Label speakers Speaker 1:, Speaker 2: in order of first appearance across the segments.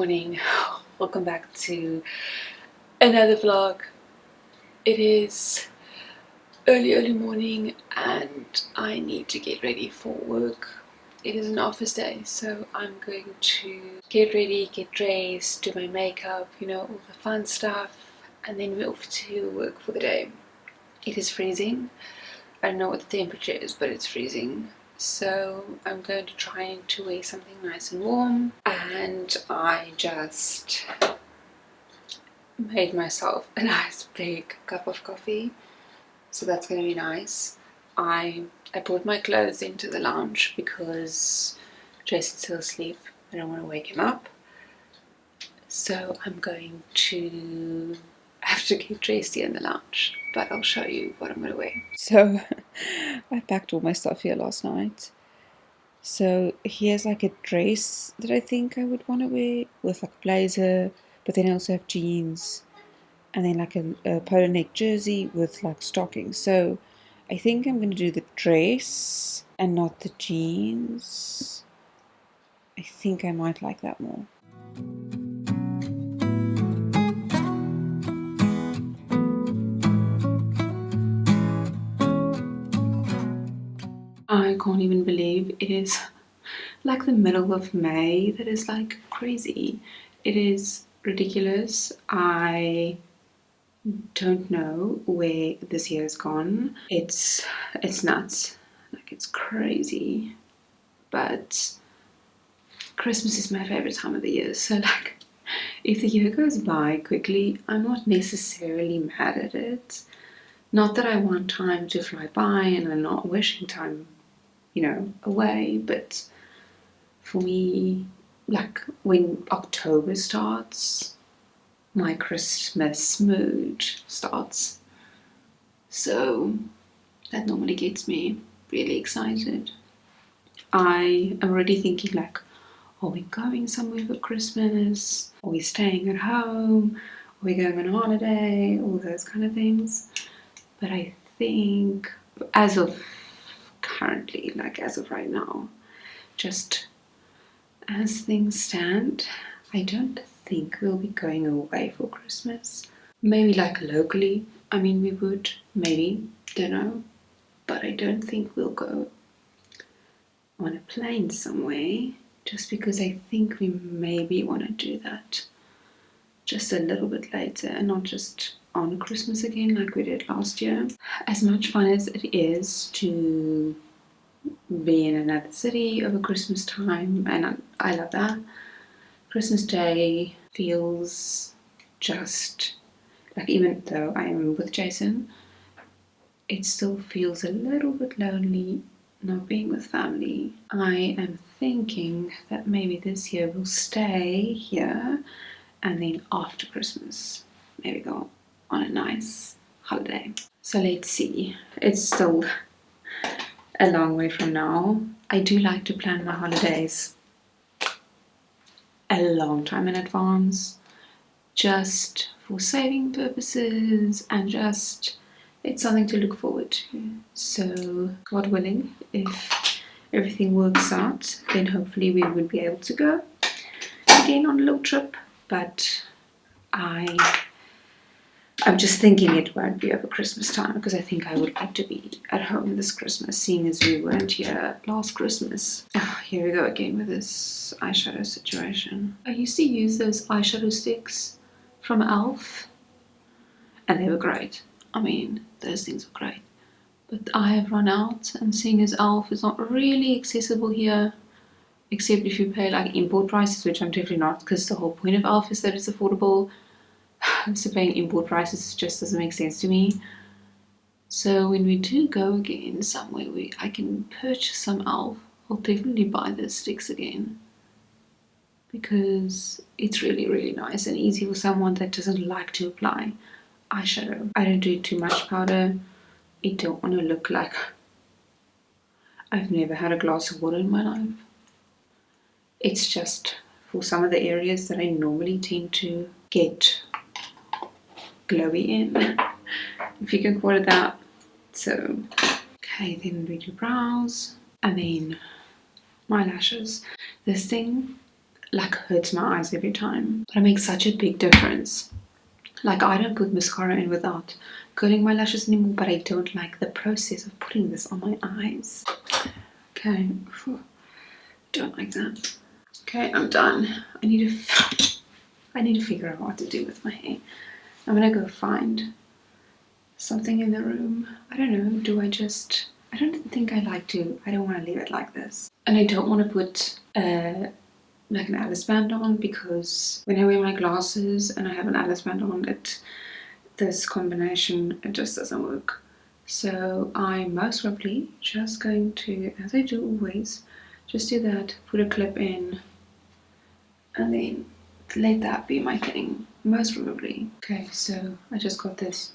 Speaker 1: morning. Welcome back to another vlog. It is early morning and I need to get ready for work. It is an office day, so I'm going to get ready, get dressed, do my makeup, all the fun stuff, and then we're off to work for the day. It is freezing. I don't know what the temperature is, but it's freezing. So I'm going to try to wear something nice and warm, and I just made myself a nice big cup of coffee, so that's going to be nice. I brought my clothes into the lounge because Jason's still asleep. I don't want to wake him up, so I'm going to have to get dressed here in the lounge, but I'll show you what I'm going to wear. So I packed all my stuff here last night. So here's like a dress that I think I would want to wear with like a blazer, but then I also have jeans, and then like a polo neck jersey with like stockings. So I think I'm going to do the dress and not the jeans. I think I might like that more. I can't even believe it is like the middle of May. That is like crazy. It is ridiculous. I don't know where this year has gone. It's nuts. Like, it's crazy. But Christmas is my favorite time of the year. So like, if the year goes by quickly, I'm not necessarily mad at it. Not that I want time to fly by and I'm not wishing time, away, but for me, like when October starts, my Christmas mood starts. So that normally gets me really excited. I am already thinking like, are we going somewhere for Christmas? Are we staying at home? Are we going on holiday? All those kind of things. But I think as of currently, like as of right now, just as things stand, I don't think we'll be going away for Christmas. Maybe like locally. I mean, we would, maybe, don't know. But I don't think we'll go on a plane somewhere, just because I think we maybe want to do that just a little bit later and not just on Christmas again like we did last year. As much fun as it is to be in another city over Christmas time, and I love that, Christmas Day feels just like, even though I am with Jason, it still feels a little bit lonely not being with family. I am thinking that maybe this year we'll stay here and then after Christmas maybe go on a nice holiday. So let's see. It's still a long way from now. I do like to plan my holidays a long time in advance, just for saving purposes and just it's something to look forward to. So God willing, if everything works out, then hopefully we would be able to go again on a little trip. But I'm just thinking it won't be over Christmas time, because I think I would like to be at home this Christmas, seeing as we weren't here last Christmas. Oh, here we go again with this eyeshadow situation. I used to use those eyeshadow sticks from e.l.f. and they were great. I mean, those things were great. But I have run out, and seeing as e.l.f. is not really accessible here, except if you pay like import prices, which I'm definitely not, because the whole point of e.l.f. is that it's affordable. So paying import prices just doesn't make sense to me. So when we do go again somewhere where I can purchase some e.l.f., I'll definitely buy those sticks again, because it's really nice and easy for someone that doesn't like to apply eyeshadow. I don't do too much powder. I don't want to look like I've never had a glass of water in my life. It's just for some of the areas that I normally tend to get glowy in, if you can call it that. So, okay, then we do brows, and then my lashes. This thing like hurts my eyes every time. But it makes such a big difference. Like, I don't put mascara in without curling my lashes anymore, but I don't like the process of putting this on my eyes. Okay, don't like that. Okay, I'm done. I need to figure out what to do with my hair. I'm gonna go find something in the room. I don't know, I don't think I like to, I don't want to leave it like this. And I don't want to put like an Alice band on, because when I wear my glasses and I have an Alice band on, this combination, it just doesn't work. So I'm most probably just going to, as I do always, just do that, put a clip in, and then let that be my thing, most probably. Okay, so I just got this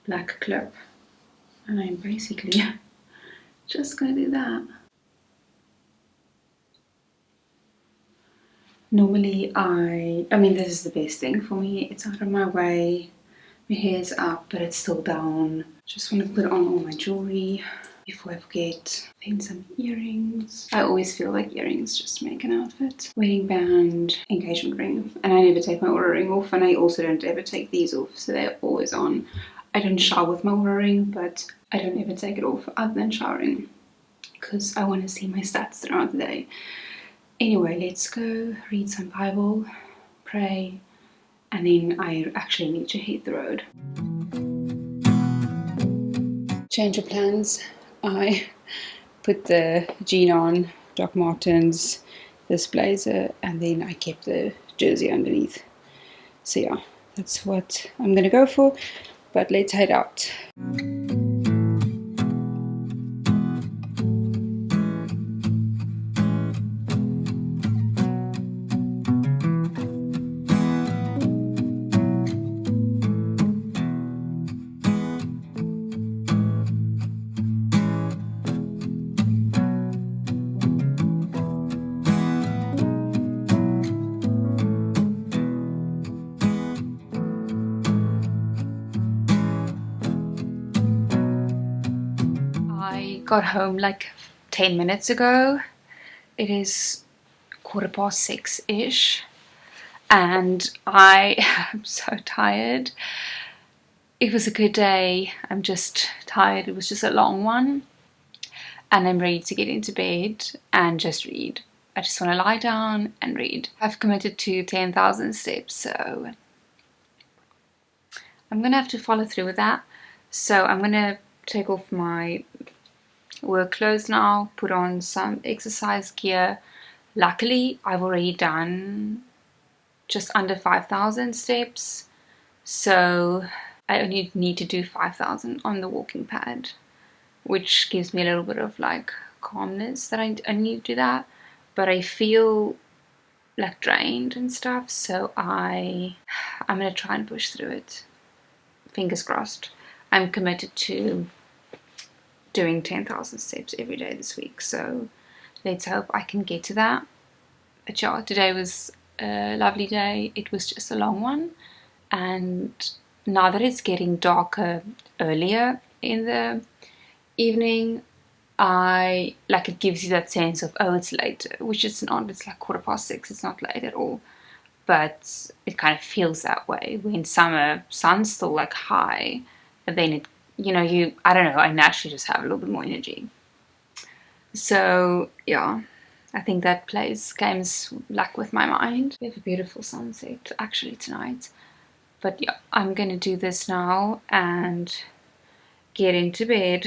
Speaker 1: black clip, and I'm basically just gonna do that. Normally I mean, this is the best thing for me. It's out of my way. My hair's up, but it's still down. Just want to put on all my jewelry before I forget. Then some earrings. I always feel like earrings just make an outfit. Wedding band, engagement ring, and I never take my Oura ring off, and I also don't ever take these off, so they're always on. I don't shower with my Oura ring, but I don't ever take it off other than showering, because I want to see my stats throughout the day. Anyway, let's go read some Bible, pray, and then I actually need to hit the road. Change of plans. I put the jean on, Doc Martens, this blazer, and then I kept the jersey underneath. So yeah, that's what I'm gonna go for, but let's head out. I got home like 10 minutes ago. It is 6:15-ish, and I am so tired. It was a good day. I'm just tired. It was just a long one, and I'm ready to get into bed and just read. I just want to lie down and read. I've committed to 10,000 steps, so I'm gonna have to follow through with that. So I'm gonna take off my work clothes now, put on some exercise gear. Luckily, I've already done just under 5,000 steps, so I only need to do 5,000 on the walking pad, which gives me a little bit of like calmness that I need to do that. But I feel like drained and stuff, so I'm gonna try and push through it. Fingers crossed. I'm committed to doing 10,000 steps every day this week, so let's hope I can get to that. But yeah, today was a lovely day. It was just a long one, and now that it's getting darker earlier in the evening, it gives you that sense of, oh, it's late, which it's not. It's like 6:15. It's not late at all, but it kind of feels that way when summer sun's still like high, and then it, I don't know, I naturally just have a little bit more energy. So yeah, I think that plays games like with my mind. We have a beautiful sunset actually tonight. But yeah, I'm gonna do this now and get into bed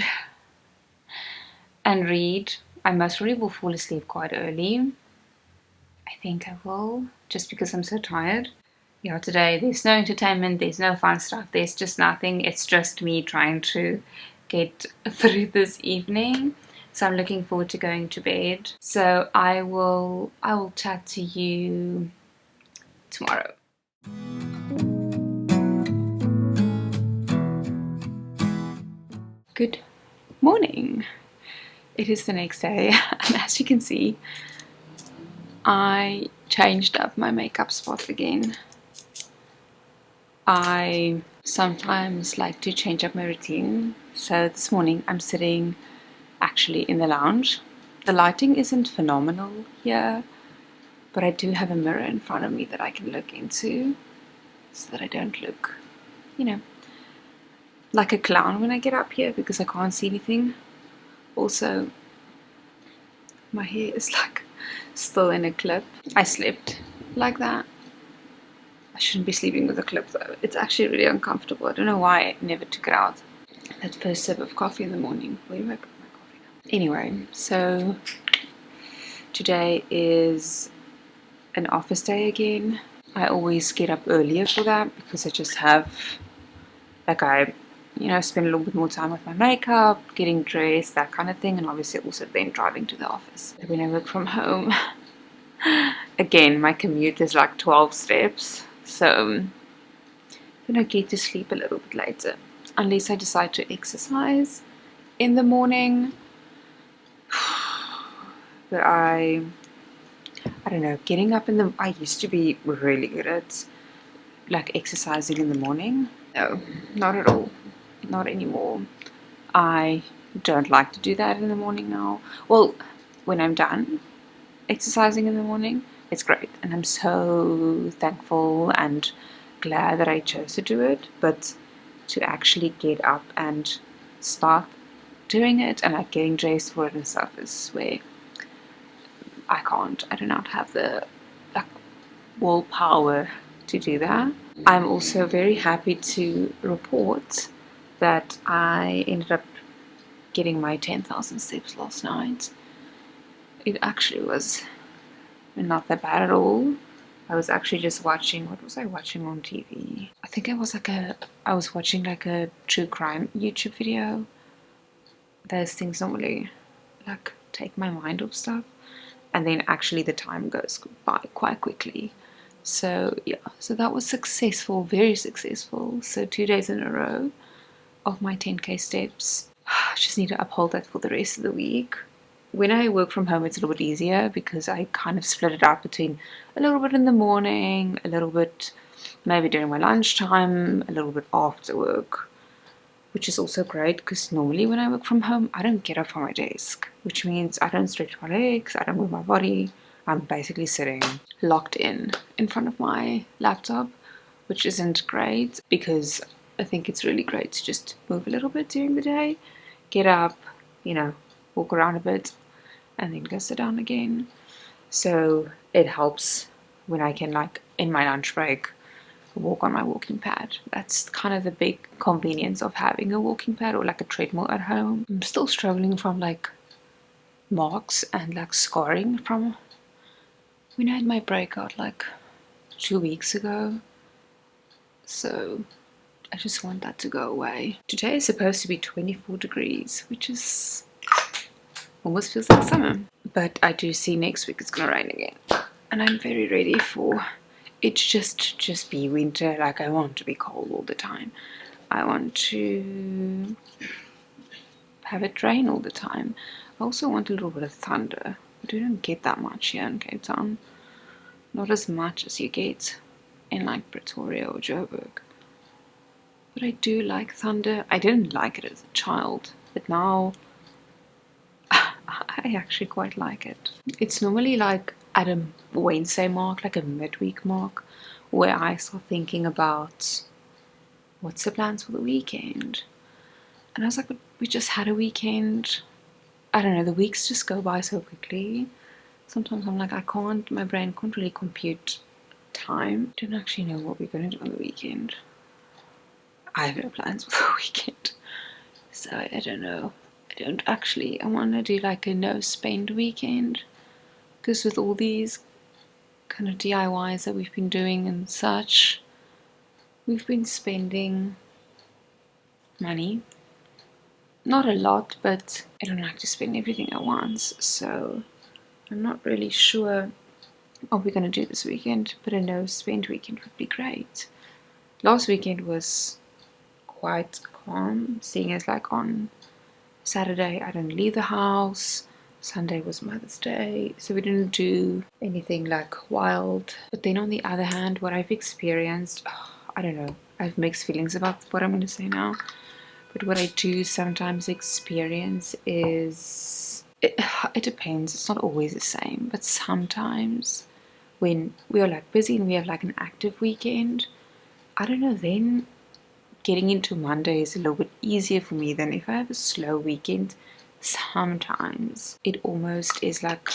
Speaker 1: and read. I most probably will fall asleep quite early. I think I will, just because I'm so tired. Yeah, today there's no entertainment, there's no fun stuff, there's just nothing. It's just me trying to get through this evening. So I'm looking forward to going to bed. So I will chat to you tomorrow. Good morning. It is the next day, and as you can see, I changed up my makeup spot again. I sometimes like to change up my routine. So this morning I'm sitting actually in the lounge. The lighting isn't phenomenal here, But I do have a mirror in front of me that I can look into so that I don't look, you know, like a clown when I get up here because I can't see anything. Also, my hair is like still in a clip. I slept like that. I shouldn't be sleeping with a clip though. It's actually really uncomfortable. I don't know why I never took it out. That first sip of coffee in the morning. Where do I put my coffee now? Anyway, so today is an office day again. I always get up earlier for that because I just have, like, spend a little bit more time with my makeup, getting dressed, that kind of thing, and obviously also then driving to the office. When I work from home, again, my commute is like 12 steps, so then I get to sleep a little bit later, unless I decide to exercise in the morning. But I don't know, getting up in the, I used to be really good at like exercising in the morning. No, not at all. Not anymore. I don't like to do that in the morning now. Well, when I'm done exercising in the morning, it's great. And I'm so thankful and glad that I chose to do it. But to actually get up and start doing it and like getting dressed for it and stuff is where I can't. I do not have the like willpower to do that. I'm also very happy to report that I ended up getting my 10,000 steps last night. It actually was not that bad at all. I was actually just watching, what was I watching on TV? I think I was watching like a true crime YouTube video. Those things normally like take my mind off stuff. And then actually the time goes by quite quickly. So yeah, so that was successful, very successful. So 2 days in a row of my 10k steps. I just need to uphold that for the rest of the week. When I work from home, it's a little bit easier because I kind of split it out between a little bit in the morning, a little bit maybe during my lunchtime, a little bit after work, which is also great because normally when I work from home, I don't get up from my desk, which means I don't stretch my legs, I don't move my body. I'm basically sitting locked in front of my laptop, which isn't great because I think it's really great to just move a little bit during the day, get up, walk around a bit, and then go sit down again. So it helps when I can, like, in my lunch break, walk on my walking pad. That's kind of the big convenience of having a walking pad or like a treadmill at home. I'm still struggling from like marks and like scarring from when I had my breakout like 2 weeks ago. So I just want that to go away. Today is supposed to be 24 degrees, which is almost feels like summer. But I do see next week it's gonna rain again. And I'm very ready for it just be winter. Like, I want to be cold all the time. I want to have it rain all the time. I also want a little bit of thunder. But we don't get that much here in Cape Town. Not as much as you get in like Pretoria or Joburg. But I do like thunder. I didn't like it as a child, but now I actually quite like it. It's normally like at a Wednesday mark, like a midweek mark, where I start thinking about what's the plans for the weekend. And I was like, but we just had a weekend. I don't know, the weeks just go by so quickly. Sometimes I'm like, my brain can't really compute time. I don't actually know what we're going to do on the weekend. I have no plans for the weekend. So I don't know. I want to do like a no spend weekend. Because with all these kind of DIYs that we've been doing and such, we've been spending money. Not a lot, but I don't like to spend everything at once, so I'm not really sure what we're going to do this weekend, but a no spend weekend would be great. Last weekend was quite calm, seeing as like on Saturday I didn't leave the house, Sunday was Mother's Day, so we didn't do anything like wild. But then on the other hand, what I've experienced, I don't know, I have mixed feelings about what I'm going to say now, but what I do sometimes experience is, it depends, it's not always the same, but sometimes when we are like busy and we have like an active weekend, I don't know, then getting into Monday is a little bit easier for me than if I have a slow weekend. Sometimes it almost is like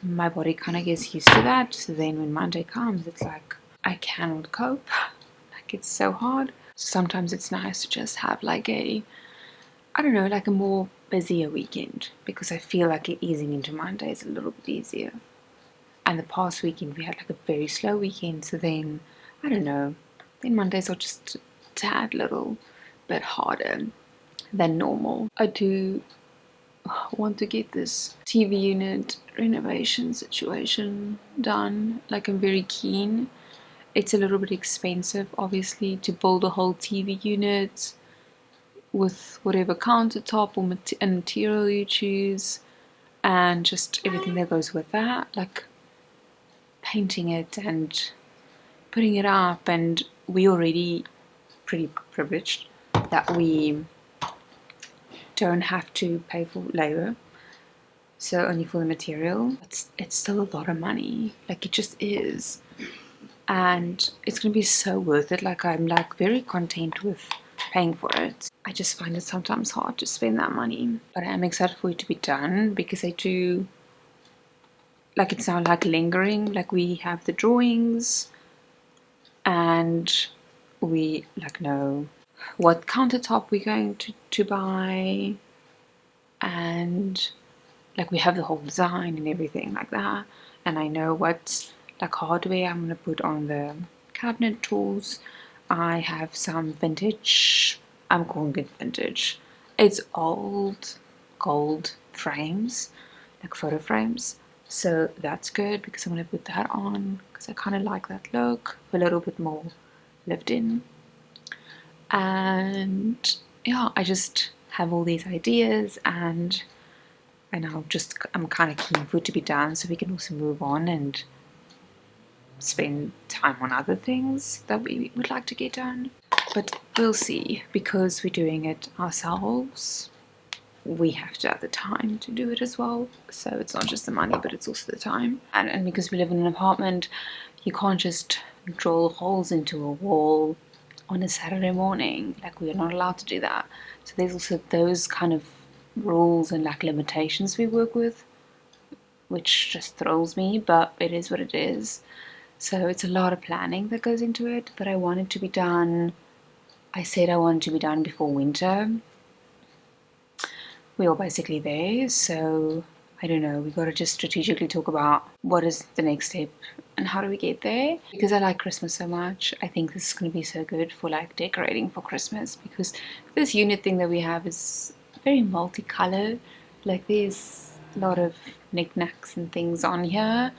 Speaker 1: my body kind of gets used to that. So then when Monday comes, it's like I cannot cope. Like it's so hard. So sometimes it's nice to just have like I don't know, like a more busier weekend because I feel like easing into Monday is a little bit easier. And the past weekend we had like a very slow weekend, so then I don't know, then Mondays are just a tad little bit harder than normal. I do want to get this TV unit renovation situation done. Like I'm very keen. It's a little bit expensive obviously to build a whole TV unit with whatever countertop or material you choose and just everything that goes with that, like painting it and putting it up. And we already pretty privileged that we don't have to pay for labor, so only for the material. It's still a lot of money, like it just is, and it's gonna be so worth it. Like I'm like very content with paying for it. I just find it sometimes hard to spend that money, but I am excited for it to be done because I do like it's now like lingering. Like we have the drawings and we like know what countertop we're going to buy, and like we have the whole design and everything like that, and I know what like hardware I'm gonna put on the cabinet tools. I have some vintage, I'm calling it vintage, it's old gold frames, like photo frames, so that's good because I'm gonna put that on because I kind of like that look, a little bit more lived in. And yeah, I just have all these ideas, and I'm kind of keen for it to be done so we can also move on and spend time on other things that we would like to get done. But we'll see, because we're doing it ourselves, we have to have the time to do it as well. So it's not just the money, but it's also the time. And because we live in an apartment, you can't just drill holes into a wall on a Saturday morning. Like we're not allowed to do that. So there's also those kind of rules and like limitations we work with, which just thrills me, but it is what it is. So it's a lot of planning that goes into it, but I want it to be done. I said I want it to be done before winter. We're all basically there, so I don't know, we gotta just strategically talk about what is the next step and how do we get there. Because I like Christmas so much, I think this is gonna be so good for like decorating for Christmas, because this unit thing that we have is very multicolored. Like there's a lot of knickknacks and things on here.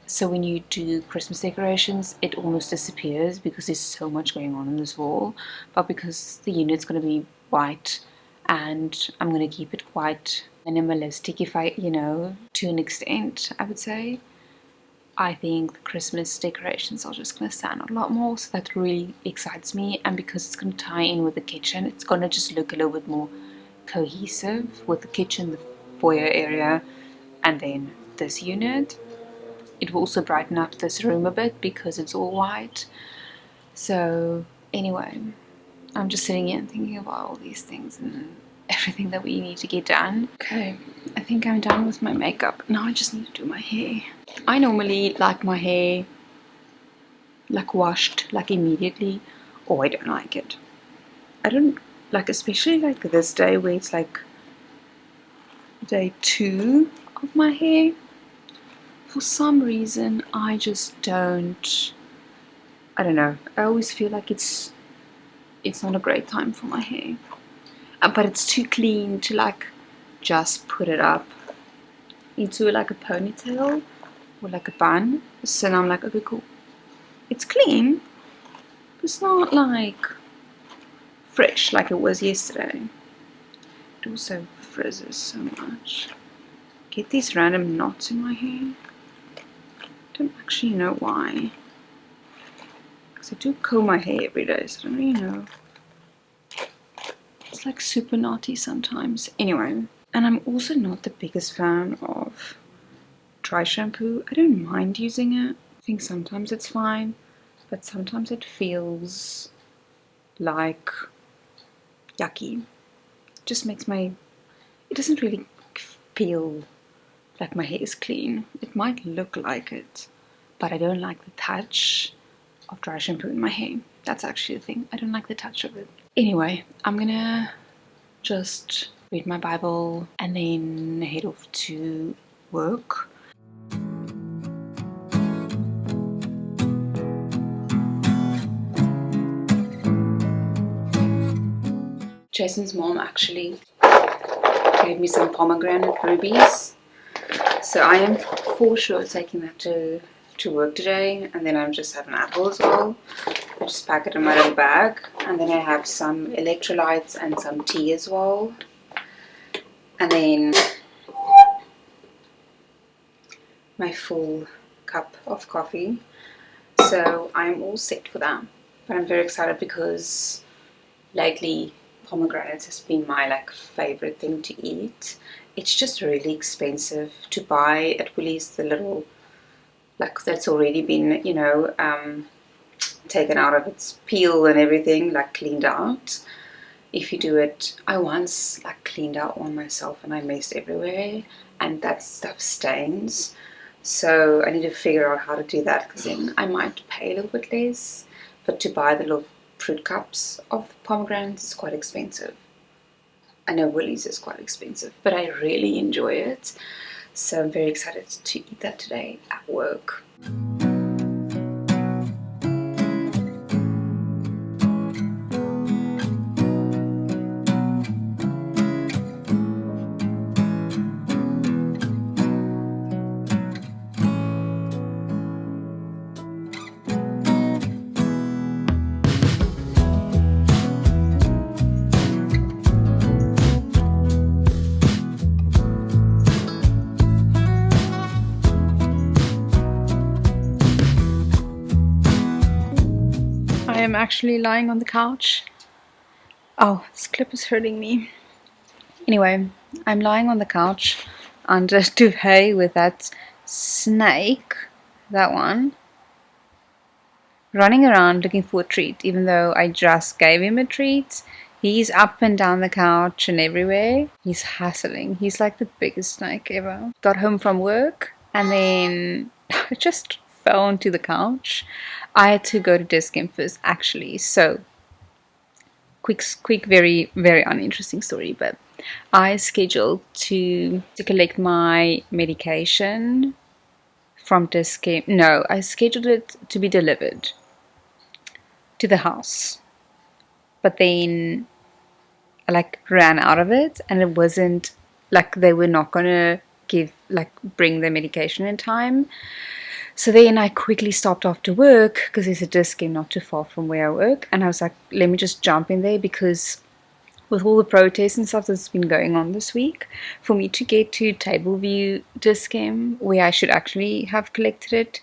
Speaker 1: So when you do Christmas decorations, it almost disappears because there's so much going on this wall. But because the unit's going to be white and I'm going to keep it quite minimalistic, if I, to an extent, I would say, I think the Christmas decorations are just going to stand out a lot more. So that really excites me. And because it's going to tie in with the kitchen, it's going to just look a little bit more cohesive with the kitchen, the foyer area, and then this unit. It will also brighten up this room a bit because it's all white. So anyway, I'm just sitting here and thinking about all these things and everything that we need to get done. Okay, I think I'm done with my makeup. Now I just need to do my hair. I normally like my hair like washed like immediately, or I don't like it. I don't like, especially like this day where it's like day 2 of my hair. For some reason I just don't know, I always feel like it's not a great time for my hair, but it's too clean to like just put it up into like a ponytail or like a bun. So now I'm like, okay, cool, it's clean, but it's not like fresh like it was yesterday. It also frizzes so much. Get these random knots in my hair. Don't actually know why, because I do comb my hair every day, so I don't really know. It's like super knotty sometimes. Anyway, and I'm also not the biggest fan of dry shampoo. I don't mind using it. think sometimes it's fine, but sometimes it feels like yucky. It just makes it doesn't really feel like my hair is clean. It might look like it, but I don't like the touch of dry shampoo in my hair. That's actually the thing. I don't like the touch of it. Anyway, I'm gonna just read my Bible and then head off to work. Jason's mom actually gave me some pomegranate rubies, so I am for sure taking that to work today, and then I'm just having an apple as well. I just pack it in my little bag, and then I have some electrolytes and some tea as well, and then my full cup of coffee. So I'm all set for that, but I'm very excited because lately pomegranates has been my favorite thing to eat. It's just really expensive to buy at Woolies, the little that's already been taken out of its peel and everything, cleaned out. If you do it, I once cleaned out one myself and I messed everywhere, and that stuff stains. So I need to figure out how to do that, because then I might pay a little bit less. But to buy the little fruit cups of pomegranates is quite expensive. I know Woolies is quite expensive, but I really enjoy it. So I'm very excited to eat that today at work. I am actually lying on the couch. Oh, this clip is hurting me. Anyway, I'm lying on the couch under duvet with that snake, that one, running around looking for a treat, even though I just gave him a treat. He's up and down the couch and everywhere. He's hustling. He's like the biggest snake ever. Got home from work and then I just fell onto the couch. I had to go to Dis-Chem first, actually. So, quick, very, very uninteresting story, but I scheduled to collect my medication from Dis-Chem. No, I scheduled it to be delivered to the house, but then I ran out of it, and it wasn't they were not gonna bring the medication in time. So then I quickly stopped after work, because there's a Dis-Chem not too far from where I work, and I was like, let me just jump in there, because with all the protests and stuff that's been going on this week, for me to get to Tableview Dis-Chem, where I should actually have collected it,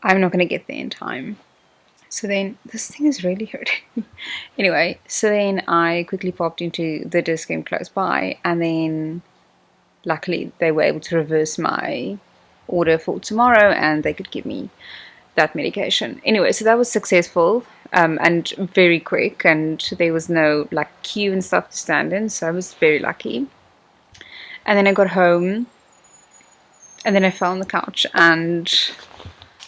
Speaker 1: I'm not going to get there in time. So then, this thing is really hurting. Anyway, so then I quickly popped into the Dis-Chem close by, and then luckily they were able to reverse my order for tomorrow, and they could give me that medication. Anyway, so that was successful, and very quick, and there was no queue and stuff to stand in, so I was very lucky. And then I got home, and then I fell on the couch, and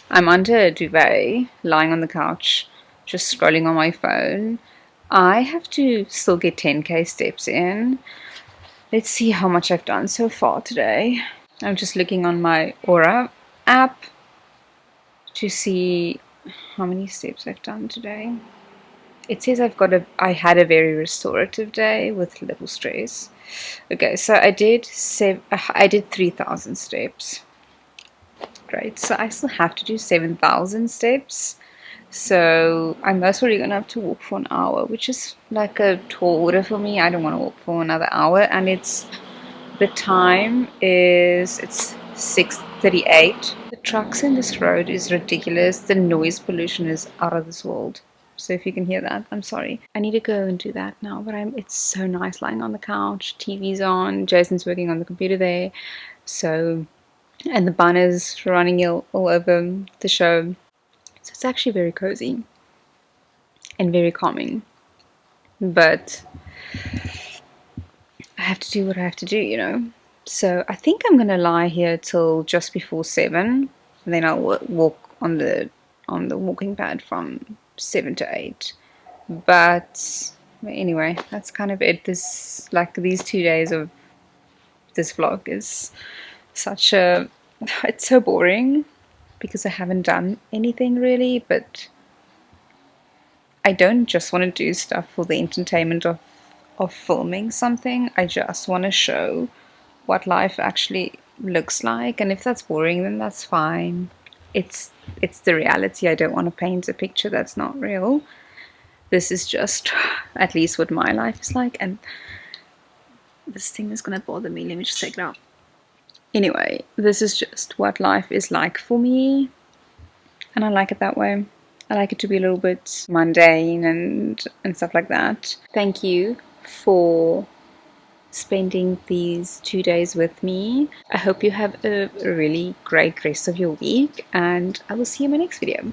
Speaker 1: I'm under a duvet, lying on the couch, just scrolling on my phone. I have to still get 10k steps in. Let's see how much I've done so far today. I'm just looking on my Aura app to see how many steps I've done today. It says I had a very restorative day with little stress. Okay, so I did 3,000 steps. Great, so I still have to do 7,000 steps. So I'm most probably gonna have to walk for an hour, which is like a tall order for me. I don't want to walk for another hour, and the time is 6:38. The trucks in this road is ridiculous. The noise pollution is out of this world. So if you can hear that, I'm sorry. I need to go and do that now, but it's so nice lying on the couch. TV's on. Jason's working on the computer there. So and the banners running all over the show. So it's actually very cozy and very calming. But I have to do what I have to do, you know. So I think I'm gonna lie here till just before 7, and then I'll walk on the walking pad from 7 to 8. But anyway, that's kind of it. This, like, these 2 days of this vlog is such a, it's so boring because I haven't done anything really, but I don't just want to do stuff for the entertainment of filming something. I just want to show what life actually looks like, and if that's boring, then that's fine. It's the reality. I don't want to paint a picture that's not real. This is just at least what my life is like, and this thing is gonna bother me. Let me just take it out. Anyway, this is just what life is like for me, and I like it that way. I like it to be a little bit mundane and stuff like that. Thank you for spending these 2 days with me. I hope you have a really great rest of your week, and I will see you in my next video.